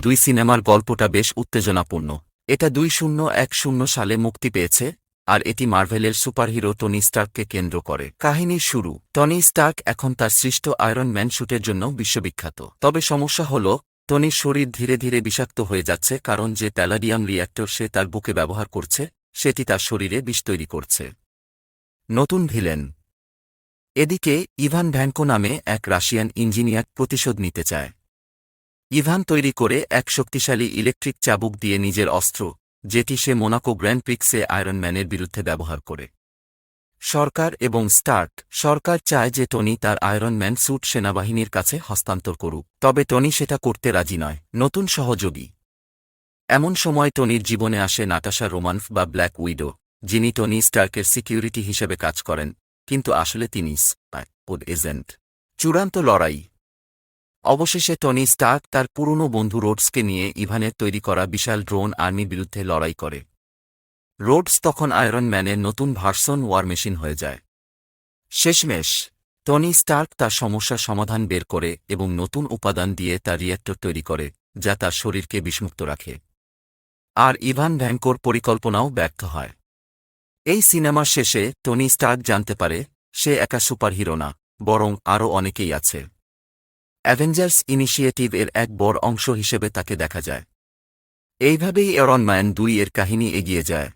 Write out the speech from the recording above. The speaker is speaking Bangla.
দুই সিনেমার গল্পটা বেশ উত্তেজনাপূর্ণ। এটা 2010 সালে মুক্তি পেয়েছে, আর এটি মার্ভেলের সুপারহিরো টনি স্টার্ককে কেন্দ্র করে। কাহিনীর শুরু। টনি স্টার্ক এখন তার সৃষ্ট আয়রন ম্যান স্যুটের জন্য বিশ্ববিখ্যাত। তবে সমস্যা হল, টনির শরীর ধীরে ধীরে বিষাক্ত হয়ে যাচ্ছে, কারণ যে প্যালাডিয়াম রিয়্যাক্টর সে তার বুকে ব্যবহার করছে সেটি তার শরীরে বিষ তৈরি করছে। নতুন ভিলেন। এদিকে ইভান ভ্যানকো নামে এক রাশিয়ান ইঞ্জিনিয়ার প্রতিশোধ নিতে চায়। ইভান তৈরি করে এক শক্তিশালী ইলেকট্রিক চাবুক দিয়ে নিজের অস্ত্র, যেটি সে মোনাকো গ্র্যান্ড প্রিক্সে আয়রন ম্যানের বিরুদ্ধে ব্যবহার করে। সরকার এবং স্টার্ক। সরকার চায় যে টনি তার আয়রন ম্যান স্যুট সেনাবাহিনীর কাছে হস্তান্তর করুক, তবে টনি সেটা করতে রাজি নয়। নতুন সহযোগী। এমন সময় টনির জীবনে আসে নাটাশা রোমানফ বা ব্ল্যাক উইডো, যিনি টনি স্টার্কের সিকিউরিটি হিসেবে কাজ করেন, কিন্তু আসলে তিনি স্পাই এজেন্ট। চূড়ান্ত লড়াই। অবশেষে টনি স্টার্ক তার পুরনো বন্ধু রোডসকে নিয়ে ইভানের তৈরি করা বিশাল ড্রোন আর্মির বিরুদ্ধে লড়াই করে। রোডস তখন আয়রন ম্যানের নতুন ভার্সন ওয়ার মেশিন হয়ে যায়। শেষমেশ টনি স্টার্ক তার সমস্যার সমাধান বের করে এবং নতুন উপাদান দিয়ে তার রিয়্যাক্টর তৈরি করে, যা তার শরীরকে বিষমুক্ত রাখে। আর ইভান ভ্যানকোর পরিকল্পনাও ব্যর্থ হয়। এই সিনেমার শেষে টনি স্টার্ক জানতে পারে সে একা সুপারহিরো না, বরং আরও অনেকেই আছে। অ্যাভেঞ্জার্স ইনিশিয়েটিভ এর এক বড় অংশ হিসেবে তাকে দেখা যায়। এইভাবেই আয়রন ম্যান 2 এর কাহিনী এগিয়ে যায়।